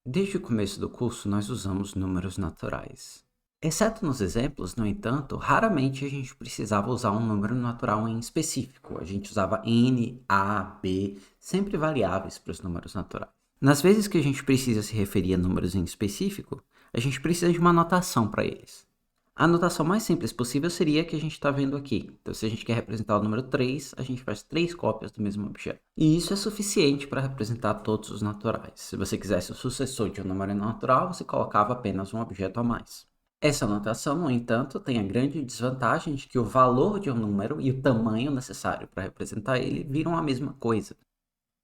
Desde o começo do curso, nós usamos números naturais. Exceto nos exemplos, no entanto, raramente a gente precisava usar um número natural em específico. A gente usava n, a, b, sempre variáveis para os números naturais. Nas vezes que a gente precisa se referir a números em específico, a gente precisa de uma notação para eles. A notação mais simples possível seria a que a gente está vendo aqui. Então, se a gente quer representar o número 3, a gente faz 3 cópias do mesmo objeto. E isso é suficiente para representar todos os naturais. Se você quisesse o sucessor de um número natural, você colocava apenas um objeto a mais. Essa notação, no entanto, tem a grande desvantagem de que o valor de um número e o tamanho necessário para representar ele viram a mesma coisa.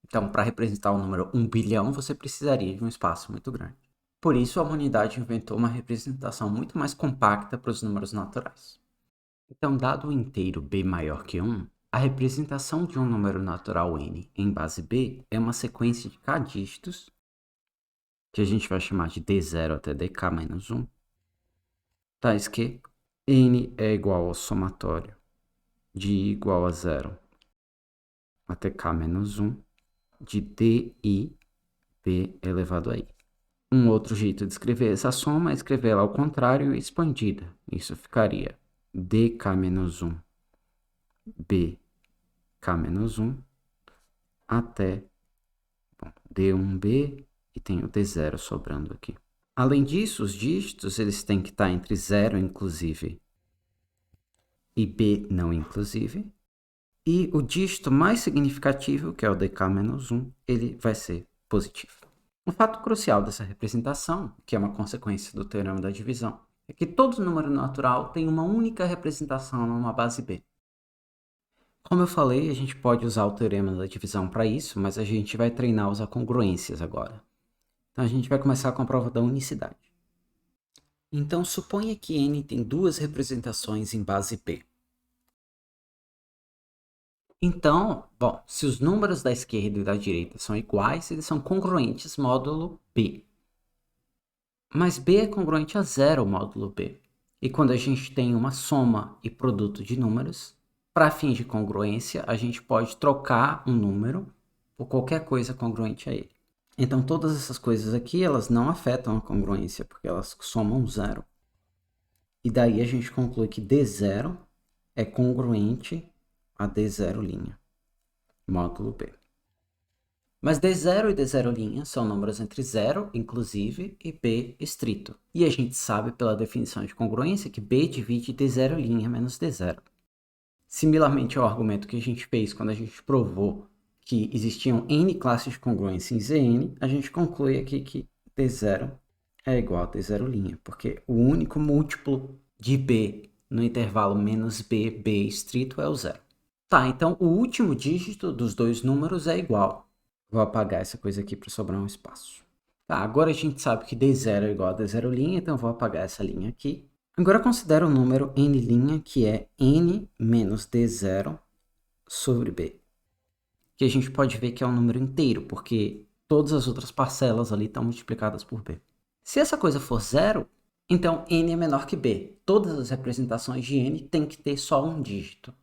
Então, para representar o número 1 bilhão, você precisaria de um espaço muito grande. Por isso, a humanidade inventou uma representação muito mais compacta para os números naturais. Então, dado o inteiro b maior que 1, a representação de um número natural n em base b é uma sequência de k dígitos, que a gente vai chamar de d0 até dk menos 1, tais que n é igual ao somatório de i igual a 0 até k menos 1 de di b elevado a i. Um outro jeito de escrever essa soma é escrevê-la ao contrário e expandida. Isso ficaria dk-1 bk-1 até d1b e tem o d0 sobrando aqui. Além disso, os dígitos eles têm que estar entre 0 inclusive e b não inclusive. E o dígito mais significativo, que é o dk-1, ele vai ser positivo. Um fato crucial dessa representação, que é uma consequência do teorema da divisão, é que todo número natural tem uma única representação numa base B. Como eu falei, a gente pode usar o teorema da divisão para isso, mas a gente vai treinar as congruências agora. Então a gente vai começar com a prova da unicidade. Então suponha que n tem duas representações em base B. Então, bom, se os números da esquerda e da direita são iguais, eles são congruentes módulo B. Mas B é congruente a zero módulo B. E quando a gente tem uma soma e produto de números, para fins de congruência, a gente pode trocar um número por qualquer coisa congruente a ele. Então, todas essas coisas aqui, elas não afetam a congruência, porque elas somam zero. E daí a gente conclui que D0 é congruente a D0', módulo B. Mas D0 e D0' são números entre 0, inclusive, e B estrito. E a gente sabe pela definição de congruência que B divide D0' menos D0. Similarmente ao argumento que a gente fez quando a gente provou que existiam n classes de congruência em Zn, a gente conclui aqui que D0 é igual a D0', porque o único múltiplo de B no intervalo menos B, B estrito, é o 0. Tá, então o último dígito dos dois números é igual. Vou apagar essa coisa aqui para sobrar um espaço. Tá, agora a gente sabe que D0 é igual a D0', então vou apagar essa linha aqui. Agora considera o número n', que é n menos D0 sobre B. Que a gente pode ver que é um número inteiro, porque todas as outras parcelas ali estão multiplicadas por B. Se essa coisa for zero, então n é menor que B. Todas as representações de n têm que ter só um dígito.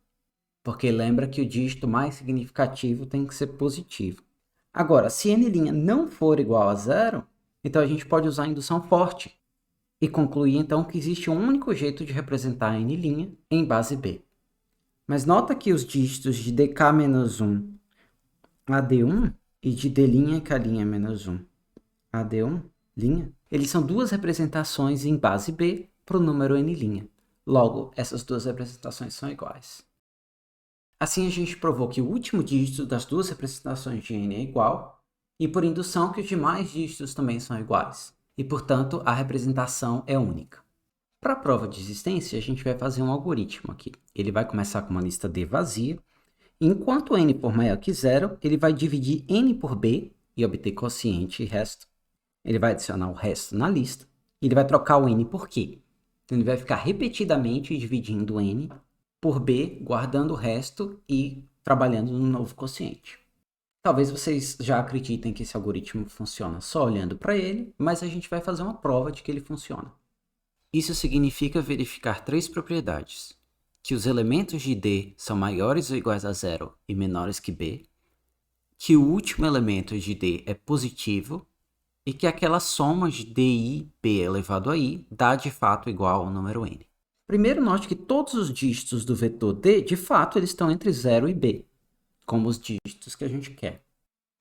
Porque lembra que o dígito mais significativo tem que ser positivo. Agora, se n' não for igual a zero, então a gente pode usar a indução forte e concluir então que existe um único jeito de representar n' em base B. Mas nota que os dígitos de dk-1 a d1 e de d'k'-1 a d1', eles são duas representações em base B para o número n'. Logo, essas duas representações são iguais. Assim, a gente provou que o último dígito das duas representações de n é igual, e por indução que os demais dígitos também são iguais, e portanto a representação é única. Para a prova de existência, a gente vai fazer um algoritmo aqui. Ele vai começar com uma lista D vazia, e enquanto n for maior que zero, ele vai dividir n por b e obter quociente e resto. Ele vai adicionar o resto na lista, e ele vai trocar o n por q. Então ele vai ficar repetidamente dividindo n por b, guardando o resto e trabalhando no novo quociente. Talvez vocês já acreditem que esse algoritmo funciona só olhando para ele, mas a gente vai fazer uma prova de que ele funciona. Isso significa verificar três propriedades: que os elementos de D são maiores ou iguais a zero e menores que B, que o último elemento de D é positivo e que aquela soma de DI, B elevado a I, dá de fato igual ao número N. Primeiro, note que todos os dígitos do vetor D, de fato, eles estão entre 0 e B, como os dígitos que a gente quer.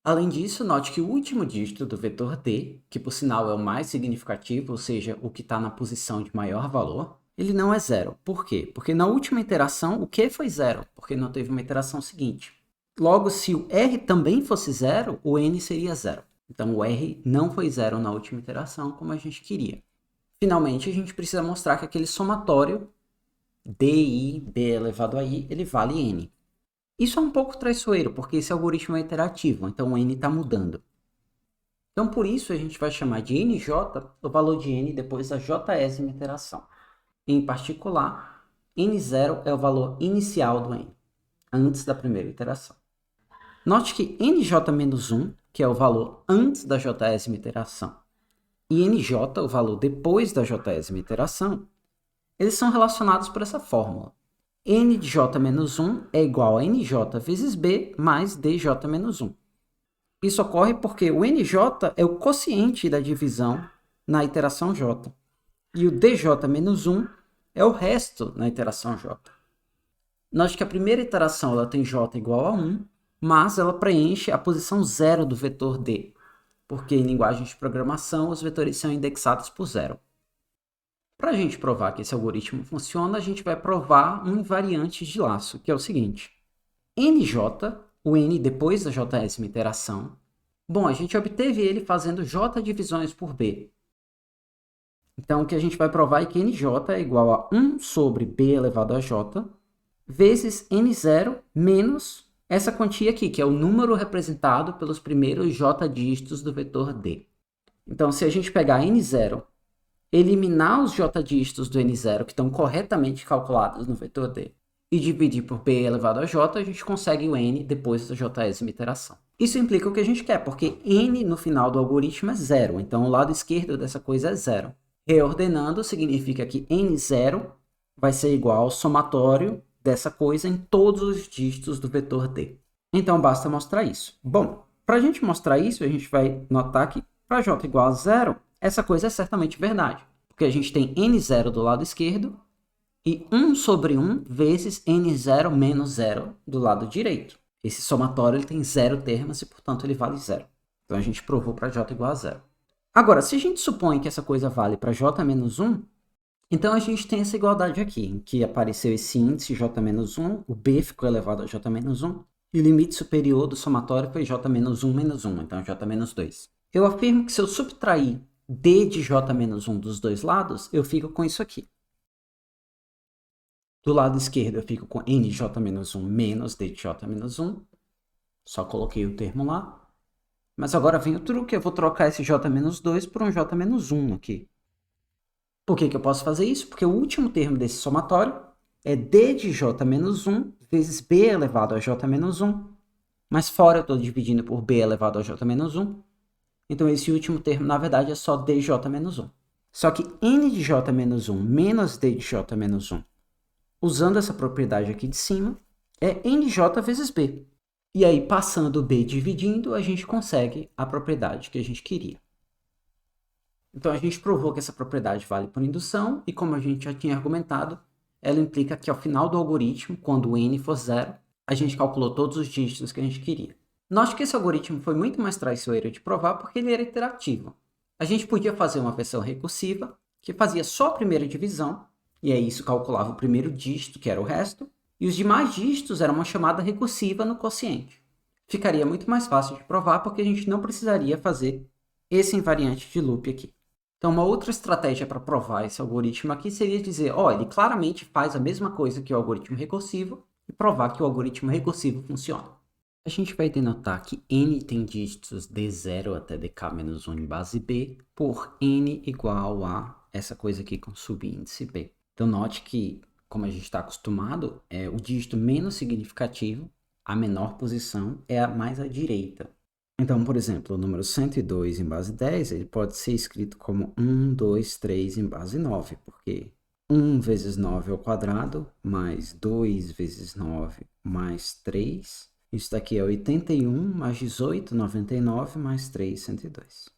Além disso, note que o último dígito do vetor D, que por sinal é o mais significativo, ou seja, o que está na posição de maior valor, ele não é zero. Por quê? Porque na última iteração, o Q foi zero, porque não teve uma iteração seguinte. Logo, se o R também fosse zero, o N seria zero. Então, o R não foi zero na última iteração, como a gente queria. Finalmente, a gente precisa mostrar que aquele somatório DI, B elevado a I, ele vale N. Isso é um pouco traiçoeiro, porque esse algoritmo é iterativo, então o N está mudando. Então, por isso, a gente vai chamar de NJ o valor de N depois da jésima iteração. Em particular, N0 é o valor inicial do N, antes da primeira iteração. Note que NJ-1, que é o valor antes da jésima iteração, e NJ, o valor depois da jésima iteração, eles são relacionados por essa fórmula. N de J-1 é igual a NJ vezes B mais DJ-1. Isso ocorre porque o NJ é o quociente da divisão na iteração J, e o DJ-1 é o resto na iteração J. Note que a primeira iteração ela tem J igual a 1, mas ela preenche a posição 0 do vetor D, porque em linguagem de programação os vetores são indexados por 0. Para a gente provar que esse algoritmo funciona, a gente vai provar um invariante de laço, que é o seguinte. NJ, o N depois da jésima iteração, bom, a gente obteve ele fazendo J divisões por B. Então, o que a gente vai provar é que NJ é igual a 1 sobre B elevado a J, vezes N0 menos essa quantia aqui, que é o número representado pelos primeiros J dígitos do vetor D. Então, se a gente pegar N0, eliminar os J dígitos do N0 que estão corretamente calculados no vetor D e dividir por B elevado a J, a gente consegue o N depois da jésima iteração. Isso implica o que a gente quer, porque N no final do algoritmo é zero, então o lado esquerdo dessa coisa é zero. Reordenando, significa que N0 vai ser igual ao somatório dessa coisa em todos os dígitos do vetor D. Então, basta mostrar isso. Bom, para a gente mostrar isso, a gente vai notar que para J igual a zero, essa coisa é certamente verdade, porque a gente tem N0 do lado esquerdo e 1 sobre 1 vezes N0 menos 0 do lado direito. Esse somatório ele tem 0 termos e, portanto, ele vale 0. Então, a gente provou para J igual a 0. Agora, se a gente supõe que essa coisa vale para J menos 1, então a gente tem essa igualdade aqui, em que apareceu esse índice J menos 1, o B ficou elevado a J menos 1, e o limite superior do somatório foi J menos 1 menos 1, então J menos 2. Eu afirmo que se eu subtrair D de J menos 1 dos dois lados, eu fico com isso aqui. Do lado esquerdo eu fico com NJ menos 1 menos D de J menos 1. Só coloquei o termo lá. Mas agora vem o truque, eu vou trocar esse J menos 2 por um J menos 1 aqui. Por que eu posso fazer isso? Porque o último termo desse somatório é D de J menos 1 vezes B elevado a J menos 1. Mas fora eu estou dividindo por B elevado a J menos 1. Então, esse último termo, na verdade, é só DJ menos 1. Só que N de J menos 1 menos D de J menos 1, usando essa propriedade aqui de cima, é NJ vezes B. E aí, passando o B e dividindo, a gente consegue a propriedade que a gente queria. Então, a gente provou que essa propriedade vale por indução, e como a gente já tinha argumentado, ela implica que ao final do algoritmo, quando o N for zero, a gente calculou todos os dígitos que a gente queria. Note que esse algoritmo foi muito mais traiçoeiro de provar porque ele era iterativo. A gente podia fazer uma versão recursiva, que fazia só a primeira divisão, e aí isso calculava o primeiro dígito, que era o resto, e os demais dígitos eram uma chamada recursiva no quociente. Ficaria muito mais fácil de provar porque a gente não precisaria fazer esse invariante de loop aqui. Então, uma outra estratégia para provar esse algoritmo aqui seria dizer, ele claramente faz a mesma coisa que o algoritmo recursivo e provar que o algoritmo recursivo funciona. A gente vai denotar que n tem dígitos de 0 até dk-1 em base B por n igual a essa coisa aqui com subíndice B. Então, note que, como a gente está acostumado, o dígito menos significativo, a menor posição, é a mais à direita. Então, por exemplo, o número 102 em base 10, ele pode ser escrito como 1, 2, 3 em base 9, porque 1 vezes 9 ao quadrado, mais 2 vezes 9, mais 3. Isso daqui é 81, mais 18, 99, mais 3, 102.